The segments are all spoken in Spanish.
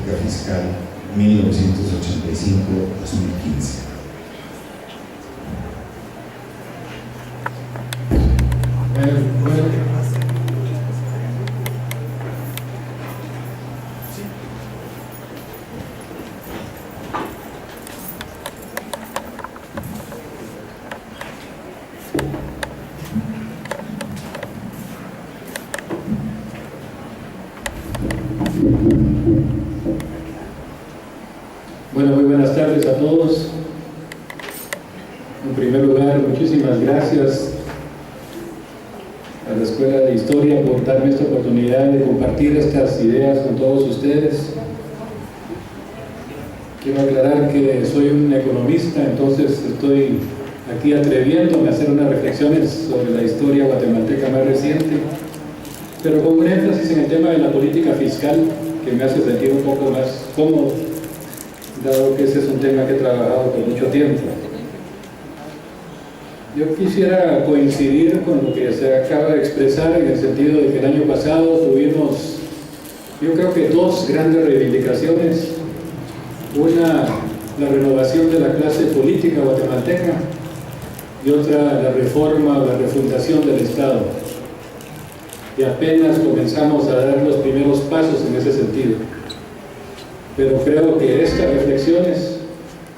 política fiscal 1985-2015. Bueno, muy buenas tardes a todos. En primer lugar, muchísimas gracias a la Escuela de Historia por darme esta oportunidad de compartir estas ideas con todos ustedes. Quiero aclarar que soy un economista, entonces estoy aquí atreviéndome a hacer unas reflexiones sobre la historia guatemalteca más reciente, pero con un énfasis en el tema de la política fiscal, que me hace sentir un poco más cómodo, dado que ese es un tema que he trabajado por mucho tiempo. Yo quisiera coincidir con lo que se acaba de expresar en el sentido de que el año pasado tuvimos, yo creo que dos grandes reivindicaciones. Una, la renovación de la clase política guatemalteca, y otra, la reforma o la refundación del Estado. Y apenas comenzamos a dar los primeros pasos en ese sentido. Pero creo que estas reflexiones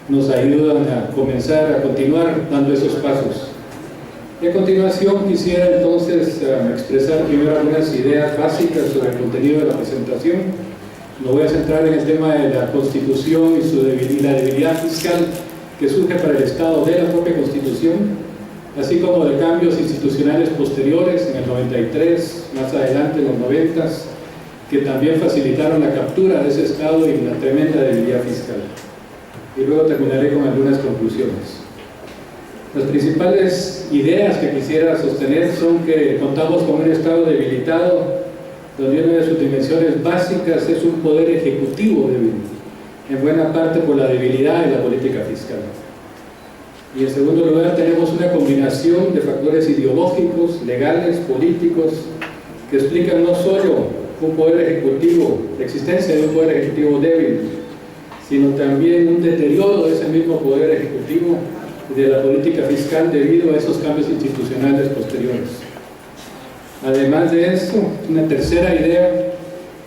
nos ayudan a comenzar a continuar dando esos pasos. Y a continuación quisiera entonces expresar primero algunas ideas básicas sobre el contenido de la presentación. Me voy a centrar en el tema de la Constitución y la debilidad fiscal que surge para el Estado de la propia Constitución, así como de cambios institucionales posteriores en el 93, más adelante en los 90, que también facilitaron la captura de ese Estado y la tremenda debilidad fiscal. Y luego terminaré con algunas conclusiones. Las principales ideas que quisiera sostener son que contamos con un Estado debilitado, donde una de sus dimensiones básicas es un poder ejecutivo débil, en buena parte por la debilidad de la política fiscal. Y en segundo lugar tenemos una combinación de factores ideológicos, legales, políticos, que explican no solo un poder ejecutivo, la existencia de un poder ejecutivo débil, sino también un deterioro de ese mismo poder ejecutivo y de la política fiscal debido a esos cambios institucionales posteriores. Además de esto, una tercera idea,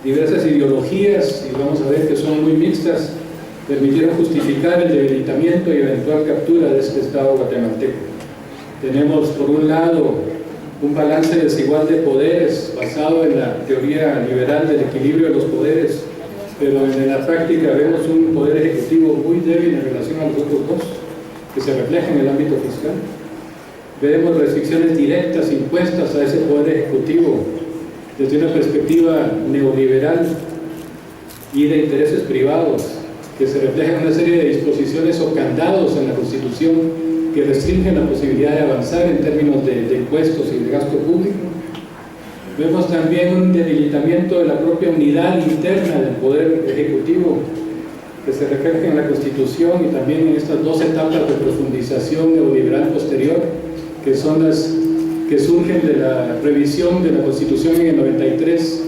diversas ideologías, y vamos a ver que son muy mixtas, permitieron justificar el debilitamiento y eventual captura de este Estado guatemalteco. Tenemos por un lado un balance desigual de poderes basado en la teoría liberal del equilibrio de los poderes, pero en la práctica vemos un poder ejecutivo muy débil en relación a los otros dos, que se refleja en el ámbito fiscal. Vemos restricciones directas impuestas a ese poder ejecutivo desde una perspectiva neoliberal y de intereses privados, que se reflejan en una serie de disposiciones o candados en la Constitución que restringen la posibilidad de avanzar en términos de impuestos y de gasto público. Vemos también un debilitamiento de la propia unidad interna del poder ejecutivo, que se refleja en la Constitución y también en estas dos etapas de profundización neoliberal posterior, que son las que surgen de la revisión de la Constitución en el 93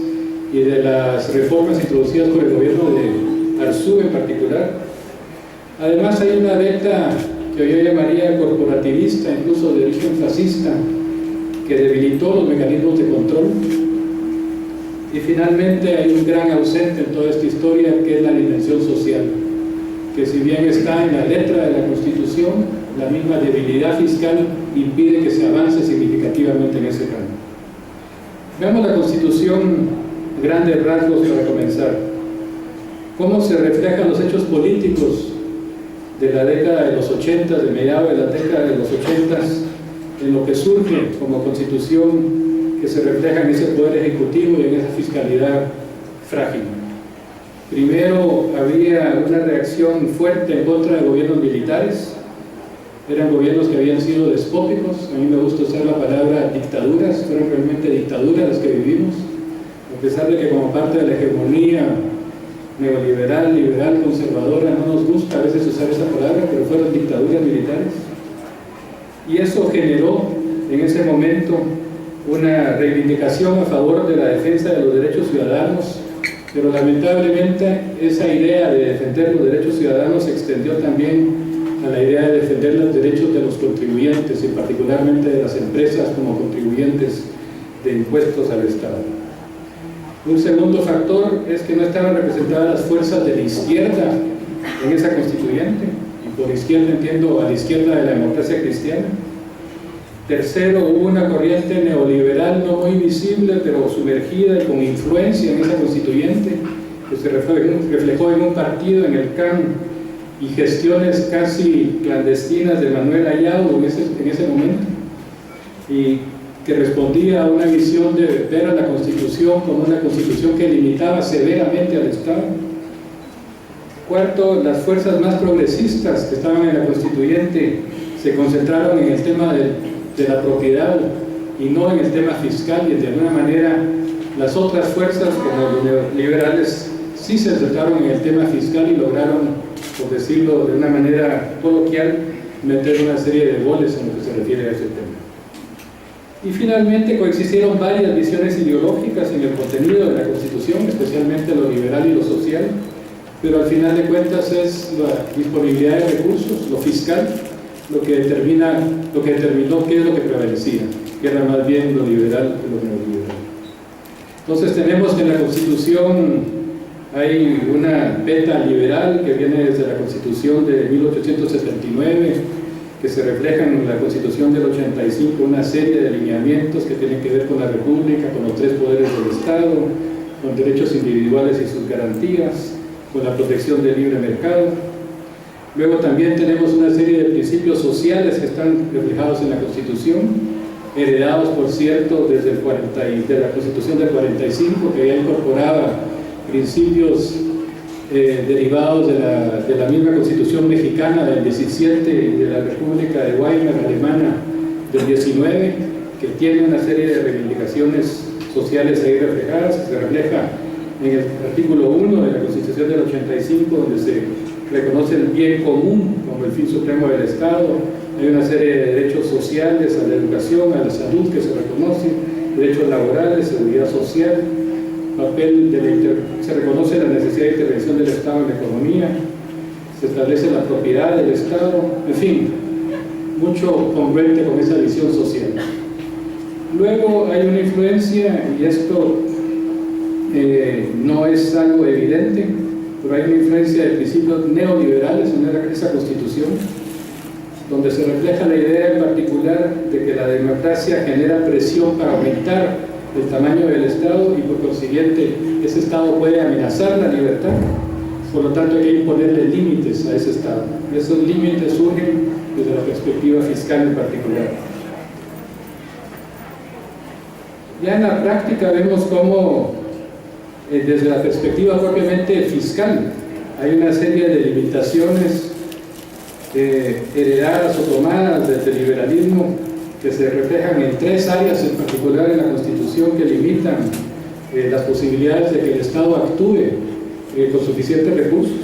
y de las reformas introducidas por el gobierno de Arzú en particular. Además hay una beta que yo llamaría corporativista, incluso de origen fascista, que debilitó los mecanismos de control. Y finalmente hay un gran ausente en toda esta historia, que es la dimensión social, que si bien está en la letra de la Constitución, la misma debilidad fiscal impide que se avance significativamente en ese campo. Veamos la Constitución, grandes rasgos para comenzar. ¿Cómo se reflejan los hechos políticos de la década de los 80, de mediados de la década de los 80, en lo que surge como Constitución que se refleja en ese poder ejecutivo y en esa fiscalidad frágil? Primero, había una reacción fuerte en contra de gobiernos militares. Eran gobiernos que habían sido despóticos. A mí me gusta usar la palabra dictaduras, fueron realmente dictaduras las que vivimos, a pesar de que como parte de la hegemonía neoliberal, liberal, conservadora, no nos gusta a veces usar esa palabra, pero fueron dictaduras militares. Y eso generó en ese momento una reivindicación a favor de la defensa de los derechos ciudadanos Pero lamentablemente esa idea de defender los derechos ciudadanos se extendió también a la idea de defender los derechos de los contribuyentes y particularmente de las empresas como contribuyentes de impuestos al Estado. Un segundo factor es que no estaban representadas las fuerzas de la izquierda en esa constituyente, y por izquierda entiendo a la izquierda de la democracia cristiana. Tercero, hubo una corriente neoliberal no muy visible, pero sumergida y con influencia en esa constituyente, que se reflejó en un partido, en el CAN, y gestiones casi clandestinas de Manuel Ayau en ese momento, y que respondía a una visión de ver a la Constitución como una Constitución que limitaba severamente al Estado. Cuarto, las fuerzas más progresistas que estaban en la constituyente se concentraron en el tema de la propiedad y no en el tema fiscal, y de alguna manera las otras fuerzas como los neoliberales sí se centraron en el tema fiscal y lograron, por decirlo de una manera coloquial, meter una serie de goles en lo que se refiere a ese tema. Y finalmente coexistieron varias visiones ideológicas en el contenido de la Constitución, especialmente lo liberal y lo social, pero al final de cuentas es la disponibilidad de recursos, lo fiscal, lo que determinó qué es lo que prevalecía, que era más bien lo liberal que lo neoliberal. Entonces tenemos que en la Constitución hay una beta liberal que viene desde la Constitución de 1879, que se refleja en la Constitución del 85, una serie de lineamientos que tienen que ver con la República, con los tres poderes del Estado, con derechos individuales y sus garantías, con la protección del libre mercado. Luego también tenemos una serie de principios sociales que están reflejados en la Constitución, heredados, por cierto, de la Constitución del 45, que ya incorporaba principios derivados de la misma Constitución mexicana del 17 y de la República de Weimar alemana del 19, que tiene una serie de reivindicaciones sociales ahí reflejadas, que se refleja en el artículo 1 de la Constitución del 85, donde se reconoce el bien común como el fin supremo del Estado. Hay una serie de derechos sociales, a la educación, a la salud que se reconocen, derechos laborales, seguridad social, se reconoce la necesidad de intervención del Estado en la economía, se establece la propiedad del Estado, en fin, mucho congruente con esa visión social. Luego hay una influencia, y esto no es algo evidente, pero hay una influencia de principios neoliberales en esa Constitución, donde se refleja la idea en particular de que la democracia genera presión para aumentar el tamaño del Estado y por consiguiente ese Estado puede amenazar la libertad, por lo tanto hay que imponerle límites a ese Estado. Esos límites surgen desde la perspectiva fiscal en particular. Ya en la práctica vemos cómo desde la perspectiva propiamente fiscal hay una serie de limitaciones heredadas o tomadas desde el liberalismo que se reflejan en tres áreas en particular en la Constitución que limitan las posibilidades de que el Estado actúe con suficientes recursos.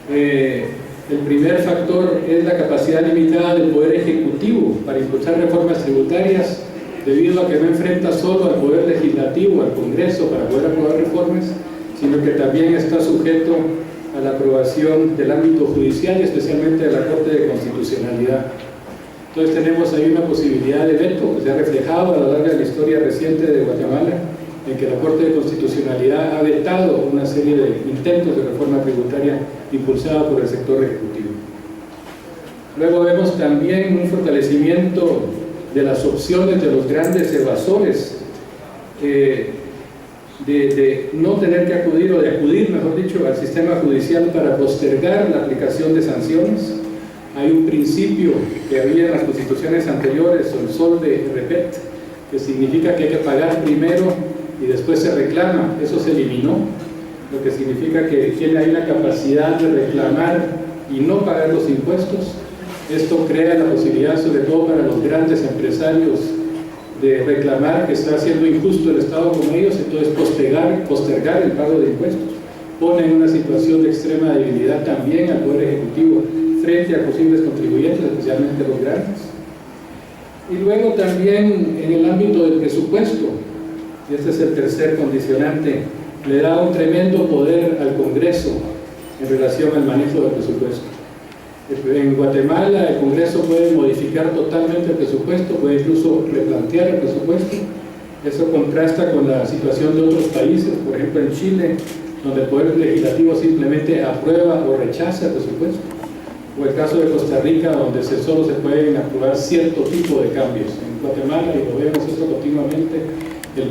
El primer factor es la capacidad limitada del Poder Ejecutivo para impulsar reformas tributarias, debido a que no enfrenta solo al Poder Legislativo, al Congreso, para poder aprobar reformas, sino que también está sujeto a la aprobación del ámbito judicial y especialmente de la Corte de Constitucionalidad. Entonces tenemos ahí una posibilidad de veto que se ha reflejado a lo largo de la historia reciente de Guatemala, en que la Corte de Constitucionalidad ha vetado una serie de intentos de reforma tributaria impulsada por el sector ejecutivo. Luego vemos también un fortalecimiento de las opciones de los grandes evasores, de no tener que acudir, o de acudir, mejor dicho, al sistema judicial para postergar la aplicación de sanciones. Hay un principio que había en las constituciones anteriores, o el sol de repet, que significa que hay que pagar primero y después se reclama. Eso se eliminó, lo que significa que tiene ahí la capacidad de reclamar y no pagar los impuestos. Esto crea la posibilidad, sobre todo para los grandes empresarios, de reclamar que está siendo injusto el Estado con ellos, entonces postergar el pago de impuestos. Pone en una situación de extrema debilidad también al Poder Ejecutivo frente a posibles contribuyentes, especialmente los grandes. Y luego también en el ámbito del presupuesto, y este es el tercer condicionante le da un tremendo poder al Congreso en relación al manejo del presupuesto. En Guatemala el Congreso puede modificar totalmente el presupuesto, puede incluso replantear el presupuesto. Eso contrasta con la situación de otros países, por ejemplo en Chile, donde el Poder Legislativo simplemente aprueba o rechaza el presupuesto. O el caso de Costa Rica, donde solo se pueden aprobar cierto tipo de cambios. En Guatemala, y lo vemos esto continuamente, el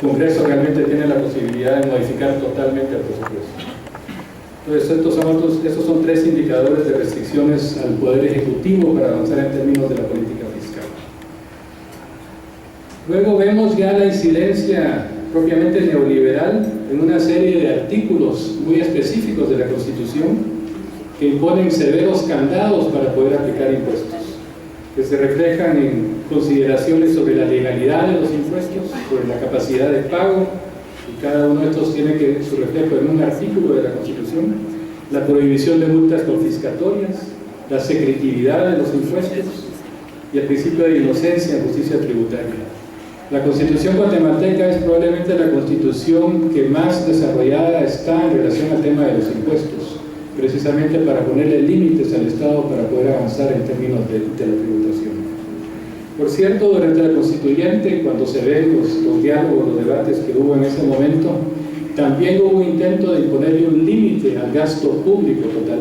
Congreso realmente tiene la posibilidad de modificar totalmente el presupuesto. Entonces, estos son tres indicadores de restricciones al Poder Ejecutivo para avanzar en términos de la política fiscal. Luego vemos ya la incidencia propiamente neoliberal en una serie de artículos muy específicos de la Constitución que imponen severos candados para poder aplicar impuestos, que se reflejan en consideraciones sobre la legalidad de los impuestos, sobre la capacidad de pago, y cada uno de estos tiene su reflejo en un artículo de la Constitución, la prohibición de multas confiscatorias, la secretividad de los impuestos y el principio de inocencia en justicia tributaria. La Constitución guatemalteca es probablemente la Constitución que más desarrollada está en relación al tema de los impuestos, precisamente para ponerle límites al Estado para poder avanzar en términos de la tributación. Por cierto, durante la Constituyente, cuando se ven los diálogos, los debates que hubo en ese momento, también hubo un intento de imponerle un límite al gasto público total,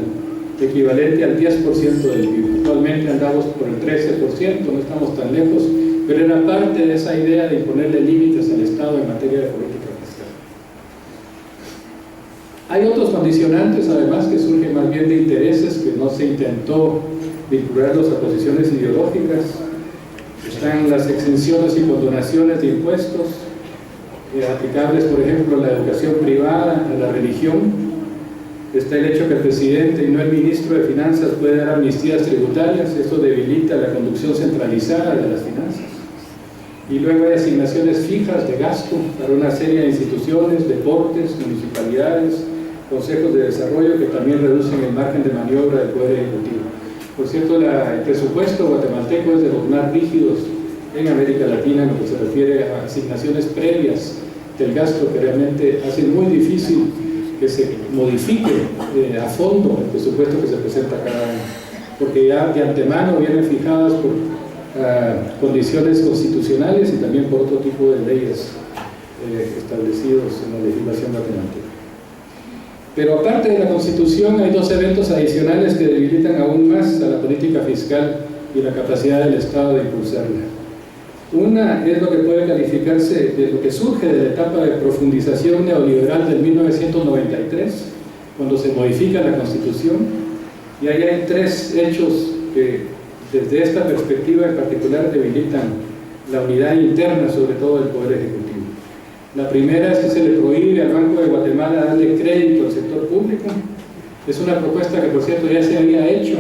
equivalente al 10% del PIB. Actualmente andamos por el 13%, no estamos tan lejos, pero era parte de esa idea de imponerle límites al Estado en materia de política fiscal. Hay otros condicionantes, además, que surgen más bien de intereses que no se intentó vincularlos a posiciones ideológicas. Están las exenciones y condonaciones de impuestos, aplicables, por ejemplo, a la educación privada, a la religión. Está el hecho que el presidente y no el ministro de Finanzas puede dar amnistías tributarias. Esto debilita la conducción centralizada de las finanzas. Y luego hay asignaciones fijas de gasto para una serie de instituciones, deportes, municipalidades, consejos de desarrollo que también reducen el margen de maniobra del Poder Ejecutivo. Por cierto, el presupuesto guatemalteco es de los más rígidos en América Latina en lo que se refiere a asignaciones previas del gasto, que realmente hacen muy difícil que se modifique a fondo el presupuesto que se presenta cada año, porque ya de antemano vienen fijadas por condiciones constitucionales y también por otro tipo de leyes establecidos en la legislación guatemalteca. Pero aparte de la Constitución hay dos eventos adicionales que debilitan aún más a la política fiscal y la capacidad del Estado de impulsarla. Una es lo que puede calificarse de lo que surge de la etapa de profundización neoliberal del 1993, cuando se modifica la Constitución, y ahí hay tres hechos que desde esta perspectiva en particular debilitan la unidad interna, sobre todo del Poder Ejecutivo. La primera es que se le prohíbe al Banco de Guatemala darle crédito al sector público. Es una propuesta que, por cierto, ya se había hecho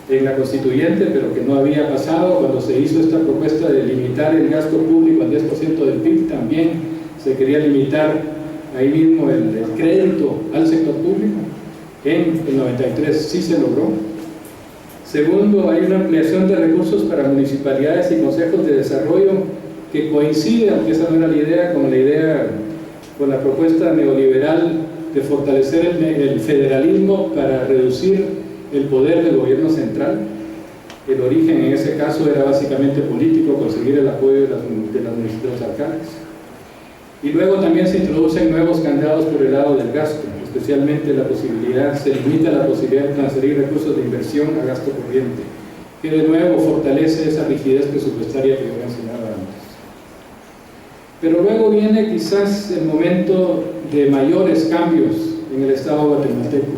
en la Constituyente, pero que no había pasado. Cuando se hizo esta propuesta de limitar el gasto público al 10% del PIB, también se quería limitar ahí mismo el crédito al sector público. En el 93 sí se logró. Segundo, hay una ampliación de recursos para municipalidades y consejos de desarrollo que coincide, aunque esa no era la idea, con la propuesta neoliberal de fortalecer el federalismo para reducir el poder del gobierno central. El origen en ese caso era básicamente político, conseguir el apoyo de los alcaldes. Y luego también se introducen nuevos candados por el lado del gasto, especialmente se limita la posibilidad de transferir recursos de inversión a gasto corriente, que de nuevo fortalece esa rigidez presupuestaria que yo mencionaba antes. Pero luego viene quizás el momento de mayores cambios en el Estado guatemalteco,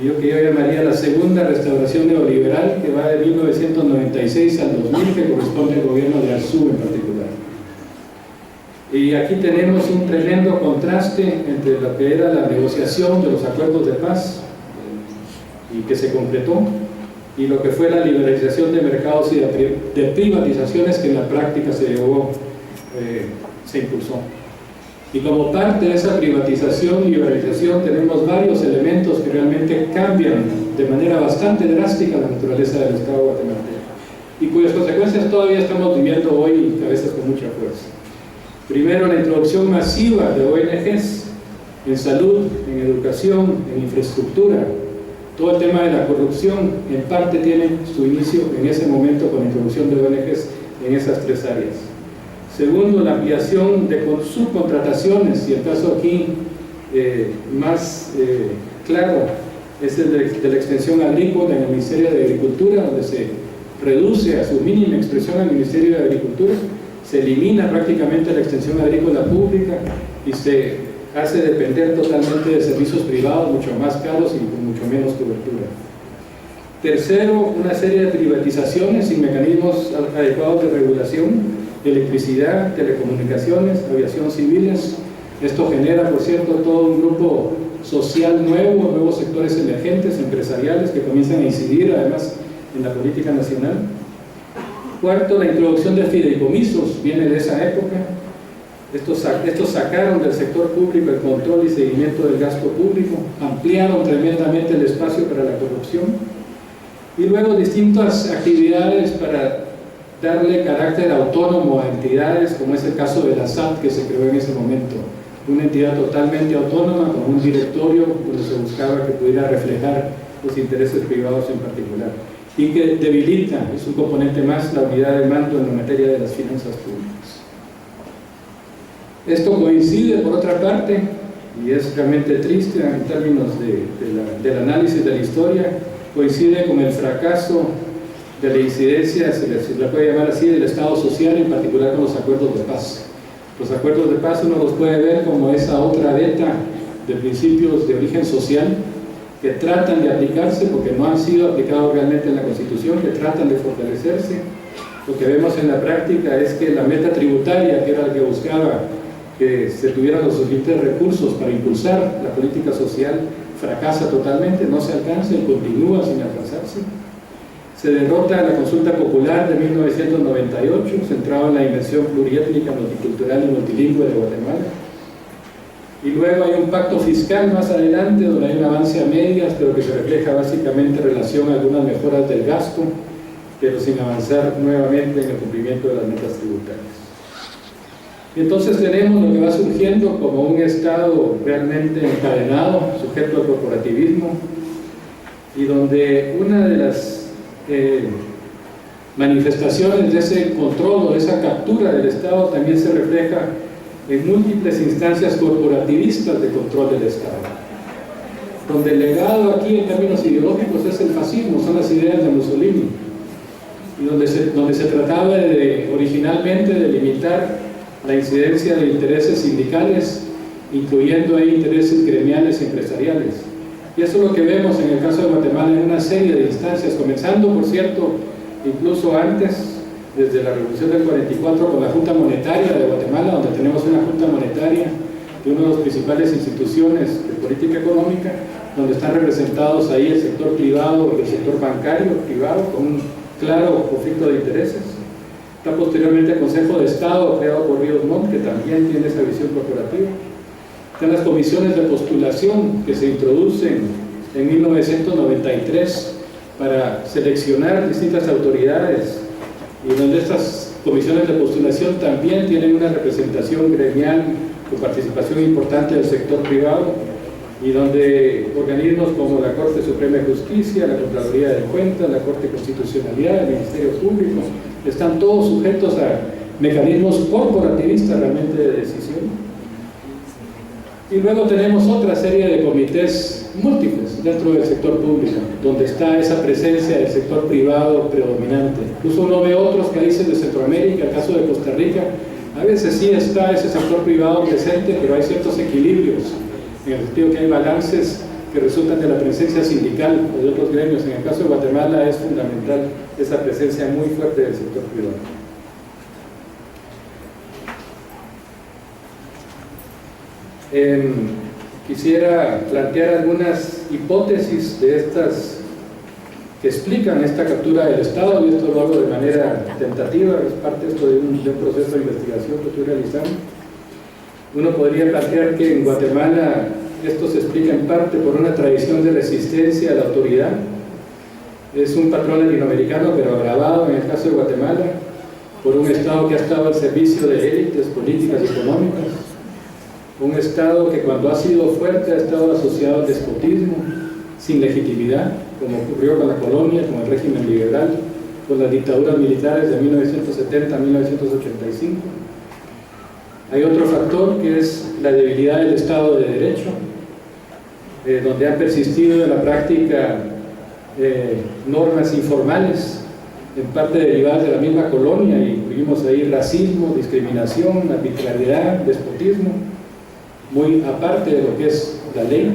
y yo llamaría la segunda restauración neoliberal, que va de 1996 al 2000, que corresponde al gobierno de Arzú en particular. Y aquí tenemos un tremendo contraste entre lo que era la negociación de los acuerdos de paz y que se completó, y lo que fue la liberalización de mercados y de privatizaciones que en la práctica se impulsó. Y como parte de esa privatización y liberalización tenemos varios elementos que realmente cambian de manera bastante drástica la naturaleza del Estado guatemalteco y cuyas consecuencias todavía estamos viviendo hoy, a veces con mucha fuerza. Primero, la introducción masiva de ONGs en salud, en educación, en infraestructura. Todo el tema de la corrupción en parte tiene su inicio en ese momento con la introducción de ONGs en esas tres áreas. Segundo, la ampliación de subcontrataciones, y el caso aquí más claro es el de la extensión agrícola en el Ministerio de Agricultura, donde se reduce a su mínima expresión al Ministerio de Agricultura, se elimina prácticamente la extensión agrícola pública y se hace depender totalmente de servicios privados mucho más caros y con mucho menos cobertura. Tercero, una serie de privatizaciones sin mecanismos adecuados de regulación, electricidad, telecomunicaciones, aviación civiles. Esto genera, por cierto, todo un grupo social nuevo, nuevos sectores emergentes, empresariales, que comienzan a incidir además en la política nacional. Cuarto, la introducción de fideicomisos, viene de esa época. Estos sacaron del sector público el control y seguimiento del gasto público, ampliaron tremendamente el espacio para la corrupción, y luego distintas actividades para darle carácter autónomo a entidades, como es el caso de la SAT, que se creó en ese momento, una entidad totalmente autónoma con un directorio donde se buscaba que pudiera reflejar los intereses privados en particular, y que debilita, es un componente más, la unidad de mando en la materia de las finanzas públicas. Esto coincide, por otra parte, y es realmente triste en términos del análisis de la historia, coincide con el fracaso de la incidencia, se la puede llamar así, del Estado social, en particular con los acuerdos de paz. Los acuerdos de paz uno los puede ver como esa otra beta de principios de origen social que tratan de aplicarse, porque no han sido aplicados realmente en la Constitución, que tratan de fortalecerse. Lo que vemos en la práctica es que la meta tributaria, que era la que buscaba que se tuvieran los suficientes recursos para impulsar la política social, fracasa totalmente, no se alcanza y continúa sin alcanzarse. Se derrota la consulta popular de 1998, centrada en la dimensión pluriétnica, multicultural y multilingüe de Guatemala. Y luego hay un pacto fiscal más adelante, donde hay un avance a medias, pero que se refleja básicamente en relación a algunas mejoras del gasto, pero sin avanzar nuevamente en el cumplimiento de las metas tributarias. Y entonces tenemos lo que va surgiendo como un Estado realmente encadenado, sujeto al corporativismo, y donde una de las manifestaciones de ese control o de esa captura del Estado también se refleja en múltiples instancias corporativistas de control del Estado, donde el legado aquí en términos ideológicos es el fascismo, son las ideas de Mussolini, y donde se trataba originalmente de limitar la incidencia de intereses sindicales, incluyendo ahí intereses gremiales y empresariales. Y eso es lo que vemos en el caso de Guatemala en una serie de instancias, comenzando, por cierto, incluso antes, desde la Revolución del 44, con la Junta Monetaria de Guatemala, donde tenemos una Junta Monetaria de una de las principales instituciones de política económica, donde están representados ahí el sector privado y el sector bancario privado, con un claro conflicto de intereses. Está posteriormente el Consejo de Estado, creado por Ríos Montt, que también tiene esa visión corporativa. Están las comisiones de postulación que se introducen en 1993 para seleccionar distintas autoridades, y donde estas comisiones de postulación también tienen una representación gremial con participación importante del sector privado, y donde organismos como la Corte Suprema de Justicia, la Contraloría de Cuentas, la Corte de Constitucionalidad, el Ministerio Público, están todos sujetos a mecanismos corporativistas realmente de decisión. Y luego tenemos otra serie de comités múltiples dentro del sector público, donde está esa presencia del sector privado predominante. Incluso uno ve otros países de Centroamérica, el caso de Costa Rica, a veces sí está ese sector privado presente, pero hay ciertos equilibrios, en el sentido que hay balances que resultan de la presencia sindical o de otros gremios. En el caso de Guatemala es fundamental esa presencia muy fuerte del sector privado. Quisiera plantear algunas hipótesis de estas que explican esta captura del Estado, y esto lo hago de manera tentativa, es parte esto de un proceso de investigación que estoy realizando. Uno podría plantear que en Guatemala esto se explica en parte por una tradición de resistencia a la autoridad. Es un patrón latinoamericano, pero agravado en el caso de Guatemala, por un Estado que ha estado al servicio de élites políticas y económicas, un Estado que cuando ha sido fuerte ha estado asociado al despotismo, sin legitimidad, como ocurrió con la colonia, con el régimen liberal, con las dictaduras militares de 1970 a 1985. Hay otro factor que es la debilidad del Estado de Derecho, donde han persistido en la práctica normas informales, en parte derivadas de la misma colonia, y incluimos ahí racismo, discriminación, arbitrariedad, despotismo, muy aparte de lo que es la ley.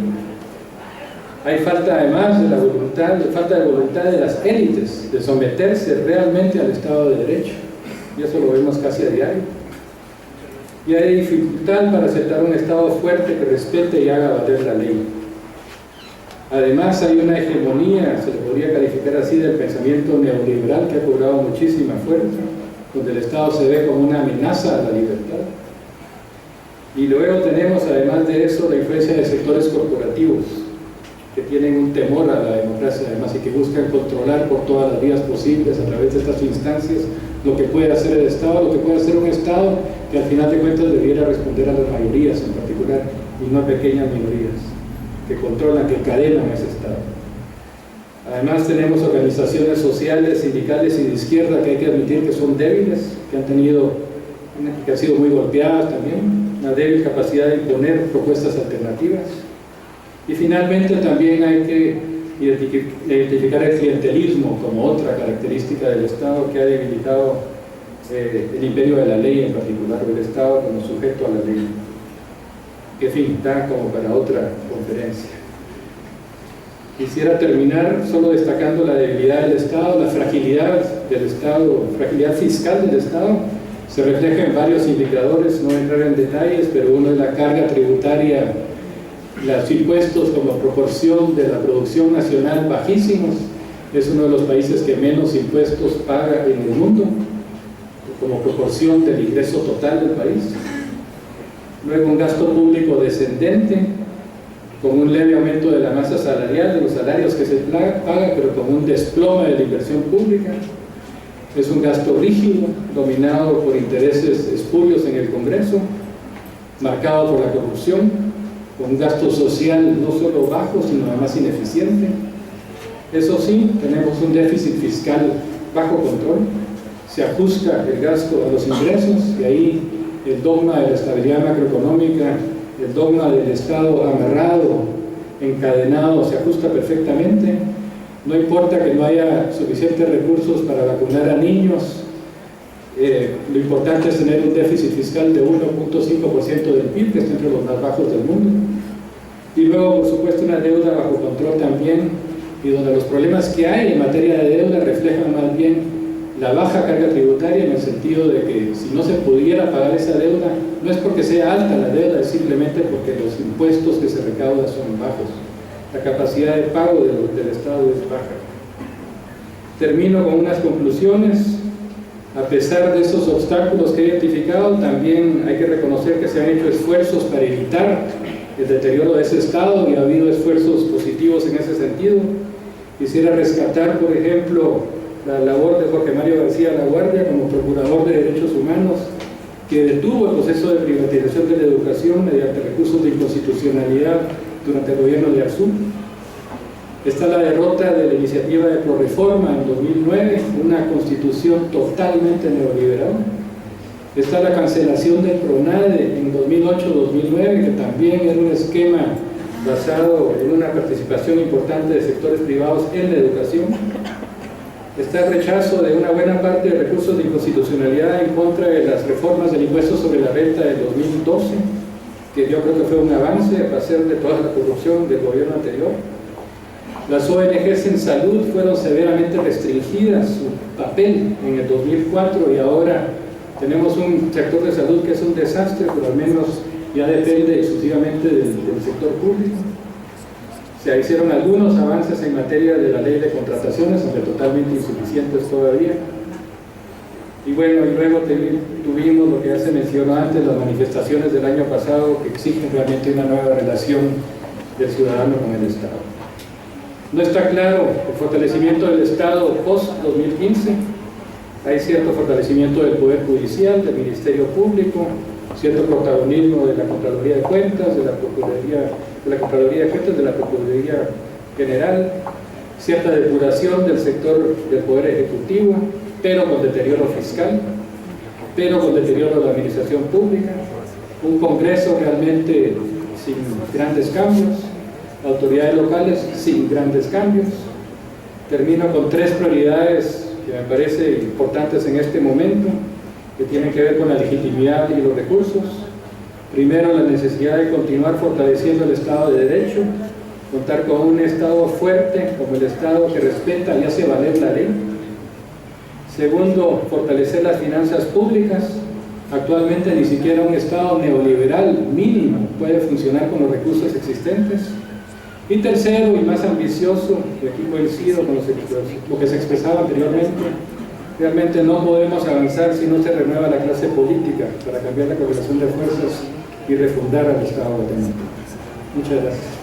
Hay falta además de la voluntad, falta de voluntad de las élites de someterse realmente al Estado de Derecho, y eso lo vemos casi a diario. Y hay dificultad para aceptar un Estado fuerte que respete y haga valer la ley. Además hay una hegemonía, se le podría calificar así, del pensamiento neoliberal que ha cobrado muchísima fuerza, donde el Estado se ve como una amenaza a la libertad. Y luego tenemos, además de eso, la influencia de sectores corporativos que tienen un temor a la democracia, además, y que buscan controlar por todas las vías posibles, a través de estas instancias, lo que puede hacer el Estado, lo que puede hacer un Estado que al final de cuentas debiera responder a las mayorías en particular, y no a pequeñas minorías que controlan, que encadenan ese Estado. Además tenemos organizaciones sociales, sindicales y de izquierda que hay que admitir que son débiles, que han sido muy golpeadas también, una débil capacidad de imponer propuestas alternativas. Y finalmente también hay que identificar el clientelismo como otra característica del Estado que ha debilitado el imperio de la ley, en particular el Estado como sujeto a la ley. Que en fin, da como para otra conferencia. Quisiera terminar solo destacando la debilidad del Estado, la fragilidad del Estado, fragilidad fiscal del Estado. Se refleja en varios indicadores, no voy a entrar en detalles, pero uno es la carga tributaria, los impuestos como proporción de la producción nacional bajísimos. Es uno de los países que menos impuestos paga en el mundo, como proporción del ingreso total del país. Luego un gasto público descendente, con un leve aumento de la masa salarial, de los salarios que se paga, pero con un desplome de la inversión pública. Es un gasto rígido, dominado por intereses espurios en el Congreso, marcado por la corrupción, con un gasto social no solo bajo, sino además ineficiente. Eso sí, tenemos un déficit fiscal bajo control, se ajusta el gasto a los ingresos, y ahí el dogma de la estabilidad macroeconómica, el dogma del Estado amarrado, encadenado, se ajusta perfectamente. No importa que no haya suficientes recursos para vacunar a niños, lo importante es tener un déficit fiscal de 1.5% del PIB, que está entre los más bajos del mundo. Y luego, por supuesto, una deuda bajo control también, y donde los problemas que hay en materia de deuda reflejan más bien la baja carga tributaria, en el sentido de que si no se pudiera pagar esa deuda, no es porque sea alta la deuda, es simplemente porque los impuestos que se recaudan son bajos. La capacidad de pago del Estado es baja. Termino con unas conclusiones. A pesar de esos obstáculos que he identificado, también hay que reconocer que se han hecho esfuerzos para evitar el deterioro de ese Estado, y ha habido esfuerzos positivos en ese sentido. Quisiera rescatar, por ejemplo, la labor de Jorge Mario García Laguardia como Procurador de Derechos Humanos, que detuvo el proceso de privatización de la educación mediante recursos de inconstitucionalidad durante el gobierno de Arzú. Está la derrota de la iniciativa de Proreforma en 2009, una constitución totalmente neoliberal. Está la cancelación del PRONADE en 2008-2009, que también era un esquema basado en una participación importante de sectores privados en la educación. Está el rechazo de una buena parte de recursos de inconstitucionalidad en contra de las reformas del impuesto sobre la renta del 2012, que yo creo que fue un avance a pesar de toda la corrupción del gobierno anterior. Las ONGs en salud fueron severamente restringidas su papel en el 2004, y ahora tenemos un sector de salud que es un desastre, pero al menos ya depende exclusivamente del sector público. Se hicieron algunos avances en materia de la ley de contrataciones, aunque totalmente insuficientes todavía. Y bueno, y luego tuvimos lo que ya se mencionó antes, las manifestaciones del año pasado, que exigen realmente una nueva relación del ciudadano con el Estado. No está claro el fortalecimiento del Estado post-2015. Hay cierto fortalecimiento del Poder Judicial, del Ministerio Público, cierto protagonismo de la Contraloría de Cuentas, de la Contraloría de Cuentas, de la Procuraduría General, cierta depuración del sector del Poder Ejecutivo, pero con deterioro fiscal, pero con deterioro de la administración pública, un Congreso realmente sin grandes cambios, autoridades locales sin grandes cambios. Termino con 3 prioridades que me parecen importantes en este momento, que tienen que ver con la legitimidad y los recursos. Primero, la necesidad de continuar fortaleciendo el Estado de Derecho, contar con un Estado fuerte como el Estado que respeta y hace valer la ley. Segundo, fortalecer las finanzas públicas. Actualmente ni siquiera un Estado neoliberal mínimo puede funcionar con los recursos existentes. Y tercero, y más ambicioso, y aquí coincido con lo que se expresaba anteriormente, realmente no podemos avanzar si no se renueva la clase política para cambiar la correlación de fuerzas y refundar al Estado democrático. Muchas gracias.